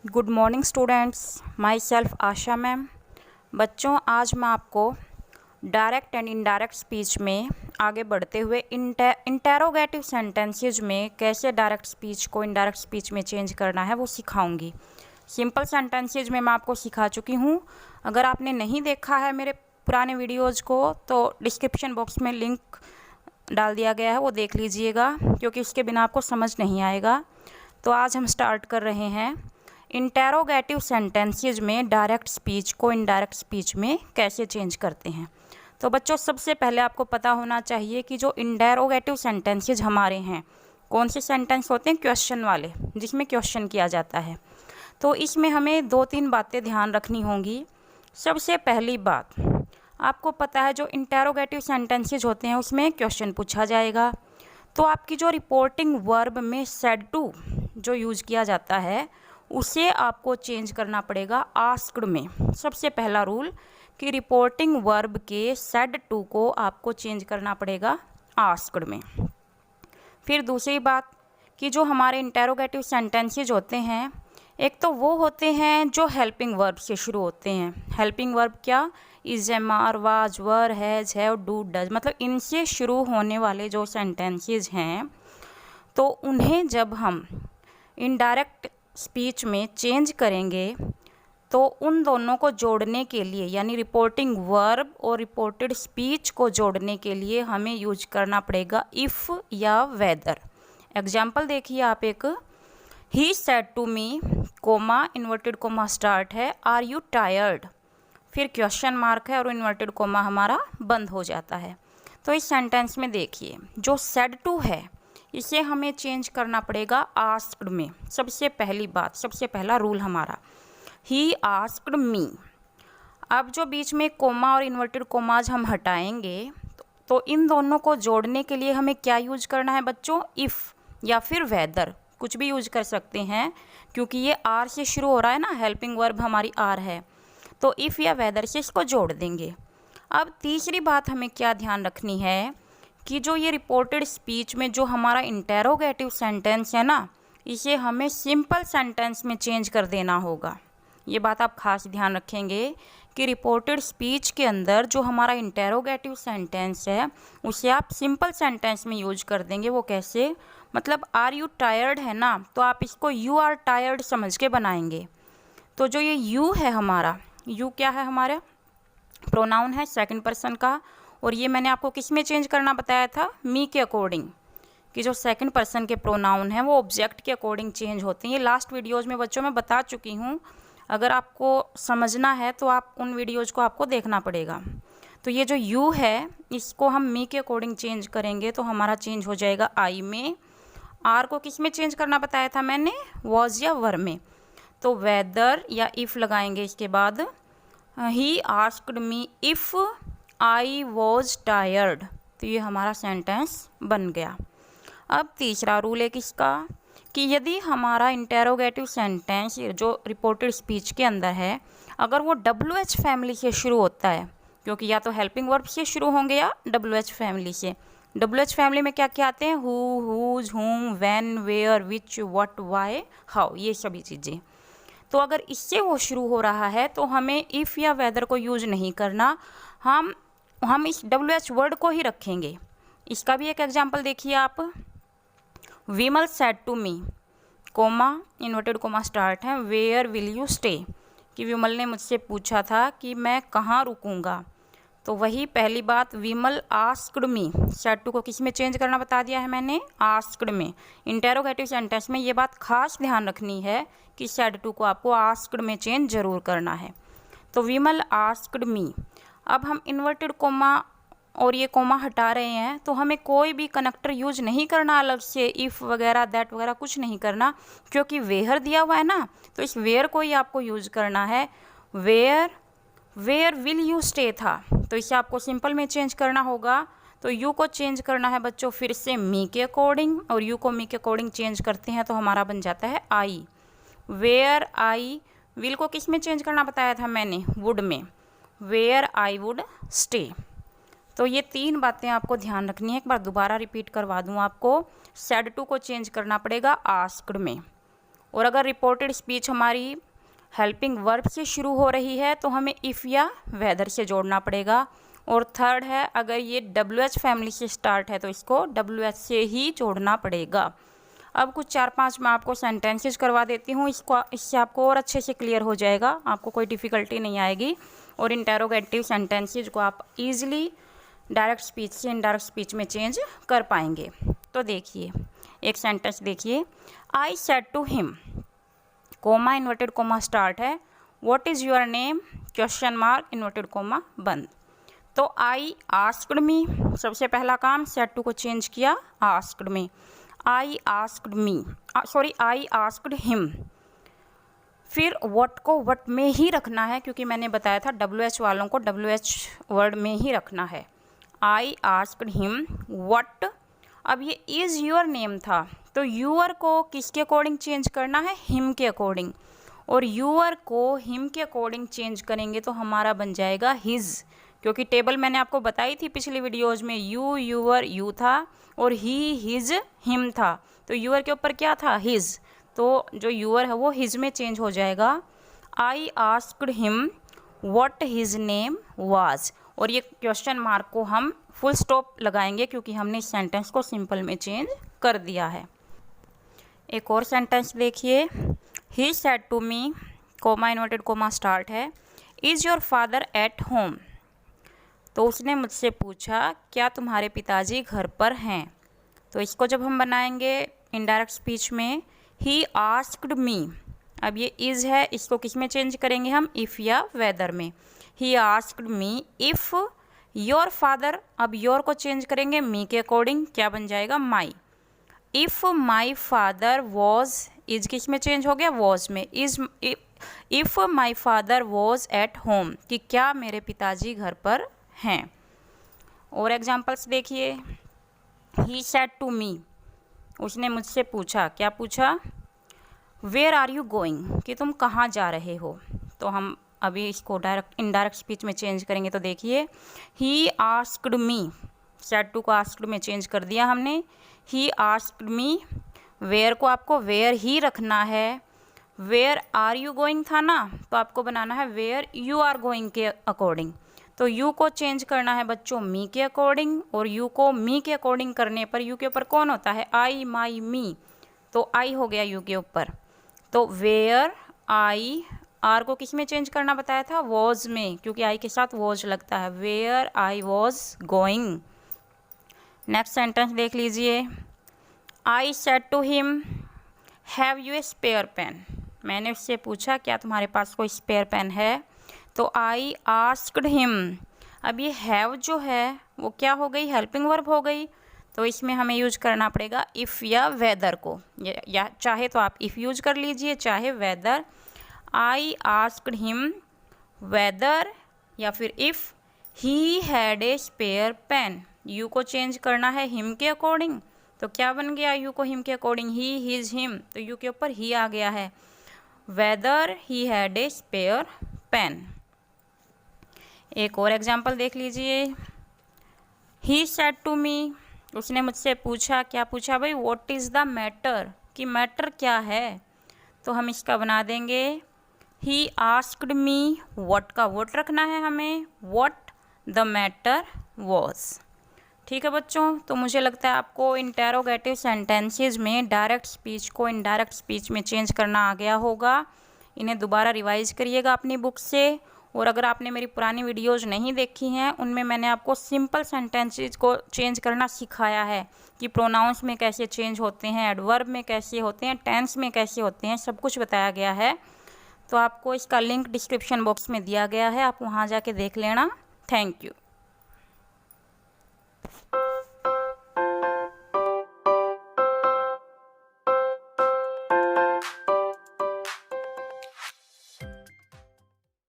Good morning students, my self Asha ma'am. बच्चों, आज मैं आपको डायरेक्ट एंड इनडायरेक्ट स्पीच में आगे बढ़ते हुए इंटेरोगेटिव सेंटेंसेज में कैसे डायरेक्ट स्पीच को इनडायरेक्ट स्पीच में चेंज करना है वो सिखाऊंगी। सिंपल सेंटेंसेज में मैं आपको सिखा चुकी हूँ। अगर आपने नहीं देखा है मेरे पुराने वीडियोज़ को तो डिस्क्रिप्शन बॉक्स में लिंक डाल दिया गया है, वो देख लीजिएगा, क्योंकि उसके बिना आपको समझ नहीं आएगा। तो आज हम स्टार्ट कर रहे हैं इंटेरोगेटिव सेंटेंसेज में डायरेक्ट स्पीच को इनडायरेक्ट स्पीच में कैसे चेंज करते हैं। तो बच्चों, सबसे पहले आपको पता होना चाहिए कि जो इंटेरोगेटिव सेंटेंसेज हमारे हैं, कौन से सेंटेंस होते हैं? क्वेश्चन वाले, जिसमें क्वेश्चन किया जाता है। तो इसमें हमें 2-3 बातें ध्यान रखनी होंगी। सबसे पहली बात, आपको पता है जो इंटेरोगेटिव सेंटेंसेज होते हैं उसमें क्वेश्चन पूछा जाएगा, तो आपकी जो रिपोर्टिंग वर्ब में सेड टू जो यूज़ किया जाता है उसे आपको चेंज करना पड़ेगा आस्क्ड में। सबसे पहला रूल कि रिपोर्टिंग वर्ब के सेड टू को आपको चेंज करना पड़ेगा आस्क्ड में। फिर दूसरी बात कि जो हमारे इंटेरोगेटिव सेंटेंसेज होते हैं, एक तो वो होते हैं जो हेल्पिंग वर्ब से शुरू होते हैं। हेल्पिंग वर्ब क्या? Is, am, are, was, were, has, have, do, does, मतलब इनसे शुरू होने वाले जो सेंटेंसेज हैं, तो उन्हें जब हम इनडायरेक्ट स्पीच में चेंज करेंगे तो उन दोनों को जोड़ने के लिए, यानी रिपोर्टिंग वर्ब और रिपोर्टेड स्पीच को जोड़ने के लिए हमें यूज करना पड़ेगा इफ़ या वेदर। एग्जाम्पल देखिए आप, एक he said to me, comma, inverted comma start है, आर यू टायर्ड, फिर क्वेश्चन मार्क है और इन्वर्टेड कोमा हमारा बंद हो जाता है। तो इस सेंटेंस में देखिए जो सेड टू है इसे हमें चेंज करना पड़ेगा आस्क्ड में। सबसे पहली बात, सबसे पहला रूल हमारा, ही आस्क्ड मी। अब जो बीच में कोमा और इन्वर्टेड कोमाज हम हटाएंगे तो इन दोनों को जोड़ने के लिए हमें क्या यूज करना है बच्चों? इफ़ या फिर वेदर, कुछ भी यूज कर सकते हैं, क्योंकि ये आर से शुरू हो रहा है ना, हेल्पिंग वर्ब हमारी आर है, तो इफ़ या वेदर से इसको जोड़ देंगे। अब तीसरी बात हमें क्या ध्यान रखनी है कि जो ये रिपोर्टेड स्पीच में जो हमारा इंटेरोगेटिव सेंटेंस है ना, इसे हमें सिंपल सेंटेंस में चेंज कर देना होगा। ये बात आप खास ध्यान रखेंगे कि रिपोर्टेड स्पीच के अंदर जो हमारा इंटेरोगेटिव सेंटेंस है उसे आप सिंपल सेंटेंस में यूज कर देंगे। वो कैसे? मतलब आर यू टायर्ड है ना, तो आप इसको यू आर टायर्ड समझ के बनाएंगे। तो जो ये यू है हमारा, यू क्या है? हमारा प्रोनाउन है सेकंड पर्सन का, और ये मैंने आपको किस में चेंज करना बताया था? मी के अकॉर्डिंग, कि जो सेकंड पर्सन के प्रोनाउन हैं वो ऑब्जेक्ट के अकॉर्डिंग चेंज होते हैं। ये लास्ट वीडियोज़ में बच्चों मैं बता चुकी हूँ, अगर आपको समझना है तो आप उन वीडियोज़ को आपको देखना पड़ेगा। तो ये जो यू है इसको हम मी के अकॉर्डिंग चेंज करेंगे तो हमारा चेंज हो जाएगा आई में। आर को किस में चेंज करना बताया था मैंने? वॉज या वर में। तो वेदर या इफ़ लगाएंगे इसके बाद। ही asked me if I was tired, तो ये हमारा सेंटेंस बन गया। अब तीसरा रूल है किसका? कि यदि हमारा इंटेरोगेटिव सेंटेंस जो रिपोर्टेड स्पीच के अंदर है, अगर वो WH फैमिली से शुरू होता है, क्योंकि या तो हेल्पिंग वर्ब से शुरू होंगे या WH फैमिली से। WH फैमिली में क्या क्या आते हैं? Who, whose, whom, when, where, which, what, why, how, ये सभी चीज़ें। तो अगर इससे वो शुरू हो रहा है तो हमें इफ़ या वेदर को यूज नहीं करना, हम इस WH वर्ड को ही रखेंगे। इसका भी एक एग्जाम्पल देखिए आप, Vimal said to me, comma, inverted comma start है, वेयर विल यू स्टे, कि विमल ने मुझसे पूछा था कि मैं कहाँ रुकूंगा। तो वही पहली बात, विमल आस्क्ड मी, सेड टू को किस में चेंज करना बता दिया है मैंने? आस्क्ड में। इंटेरोगेटिव सेंटेंस में ये बात खास ध्यान रखनी है कि सेड टू को आपको आस्क्ड में चेंज जरूर करना है। तो विमल आस्क्ड मी। अब हम इन्वर्टेड कोमा और ये कोमा हटा रहे हैं तो हमें कोई भी कनेक्टर यूज नहीं करना अलग से, इफ़ वगैरह दैट वगैरह कुछ नहीं करना, क्योंकि वेयर दिया हुआ है ना, तो इस वेयर को ही आपको यूज करना है। वेयर विल यू स्टे था, तो इसे आपको सिंपल में चेंज करना होगा। तो यू को चेंज करना है बच्चों फिर से मी के अकॉर्डिंग, और यू को मी के अकॉर्डिंग चेंज करते हैं तो हमारा बन जाता है आई। वेयर आई, विल को किस में चेंज करना बताया था मैंने? वुड में, वेयर आई वुड स्टे। तो ये 3 बातें आपको ध्यान रखनी है। एक बार दोबारा रिपीट करवा दूँ आपको, सेड टू को चेंज करना पड़ेगा आस्क्ड में, और अगर रिपोर्टेड स्पीच हमारी हेल्पिंग वर्ब से शुरू हो रही है तो हमें इफ़ या वेदर से जोड़ना पड़ेगा। और थर्ड है, अगर ये WH फैमिली से स्टार्ट है तो इसको WH से ही जोड़ना पड़ेगा। अब कुछ 4-5 मैं आपको सेंटेंसेस करवा देती हूँ, इससे आपको और अच्छे से क्लियर हो जाएगा, आपको कोई डिफ़िकल्टी नहीं आएगी और इंटेरोगेटिव सेंटेंसेस को आप इजीली डायरेक्ट स्पीच से इनडायरेक्ट स्पीच में चेंज कर पाएंगे। तो देखिए, एक सेंटेंस देखिए, I said to him, comma inverted comma start है, what is your name, question mark inverted comma बंद। तो आई आस्क्ड मी, सबसे पहला काम सेड टू को चेंज किया आस्क्ड में, I asked me, sorry I asked him. फिर व्हाट को व्हाट में ही रखना है, क्योंकि मैंने बताया था WH वालों को WH वर्ड में ही रखना है। आई आस्क्ड हिम व्हाट, अब ये इज़ योर नेम था तो यूअर को किसके अकॉर्डिंग चेंज करना है, हिम के अकॉर्डिंग, और यूअर को हिम के अकॉर्डिंग चेंज करेंगे तो हमारा बन जाएगा हिज, क्योंकि टेबल मैंने आपको बताई थी पिछली वीडियोज़ में, यू यूअर यू था और ही हिज हिम था, तो यूअर के ऊपर क्या था, हिज, तो जो यूअर है वो हिज में चेंज हो जाएगा। आई asked him what his name was, और ये क्वेश्चन मार्क को हम फुल स्टॉप लगाएंगे क्योंकि हमने इस सेंटेंस को सिंपल में चेंज कर दिया है। एक और सेंटेंस देखिए, he said to me, comma inverted comma start है, is your father at home, तो उसने मुझसे पूछा क्या तुम्हारे पिताजी घर पर हैं। तो इसको जब हम बनाएंगे इनडायरेक्ट स्पीच में, ही आस्क्ड मी, अब ये इज़ है, इसको किस में चेंज करेंगे हम, इफ़ या वेदर में। He asked me if your father, अब योर को चेंज करेंगे मी के अकॉर्डिंग, क्या बन जाएगा, my. If my father was, is किस में चेंज हो गया, वॉज में, is if my father was at home, कि क्या मेरे पिताजी घर पर हैं। और एग्जाम्पल्स देखिए, ही सेड टू मी, उसने मुझसे पूछा, क्या पूछा, वेयर आर यू गोइंग, कि तुम कहाँ जा रहे हो। तो हम अभी इसको डायरेक्ट इनडायरेक्ट स्पीच में चेंज करेंगे, तो देखिए, he asked me, said to को आस्क्ड में चेंज कर दिया हमने, ही आस्क्ड मी, वेयर को आपको वेयर ही रखना है, वेयर आर यू गोइंग था ना, तो आपको बनाना है वेयर यू आर गोइंग के अकॉर्डिंग, तो यू को चेंज करना है बच्चों मी के अकॉर्डिंग, और यू को मी के अकॉर्डिंग करने पर यू के ऊपर कौन होता है, आई माई मी, तो आई हो गया यू के ऊपर। तो वेयर आई, आर को किस में चेंज करना बताया था, वॉज में, क्योंकि आई के साथ वॉज लगता है, where I was going. Next sentence देख लीजिए, I said to him have you a spare pen, मैंने उससे पूछा क्या तुम्हारे पास कोई स्पेयर पेन है। तो आई आस्क्ड हिम, अब ये हैव जो है वो क्या हो गई, हेल्पिंग वर्ब हो गई, तो इसमें हमें यूज करना पड़ेगा इफ़ या वेदर को, या चाहे तो आप इफ़ यूज कर लीजिए, चाहे whether. I asked him whether या फिर if he had a spare pen, you को चेंज करना है हिम के अकॉर्डिंग, तो क्या बन गया, यू को हिम के अकॉर्डिंग, ही हिज हिम, तो यू के ऊपर ही आ गया है, whether he had a spare pen. एक और एग्जाम्पल देख लीजिए, ही सेड टू मी, उसने मुझसे पूछा, क्या पूछा भाई, व्हाट इज़ द मैटर, कि मैटर क्या है, तो हम इसका बना देंगे, ही आस्क्ड मी, व्हाट का व्हाट रखना है हमें, व्हाट द मैटर वॉज। ठीक है बच्चों, तो मुझे लगता है आपको इंटेरोगेटिव सेंटेंसेस में डायरेक्ट स्पीच को इनडायरेक्ट स्पीच में चेंज करना आ गया होगा। इन्हें दोबारा रिवाइज करिएगा अपनी बुक से, और अगर आपने मेरी पुरानी वीडियोज़ नहीं देखी हैं उनमें मैंने आपको सिंपल सेंटेंसेस को चेंज करना सिखाया है कि प्रोनाउंस में कैसे चेंज होते हैं, एडवर्ब में कैसे होते हैं, टेंस में कैसे होते हैं, सब कुछ बताया गया है। तो आपको इसका लिंक डिस्क्रिप्शन बॉक्स में दिया गया है, आप वहाँ जाके देख लेना। Thank you.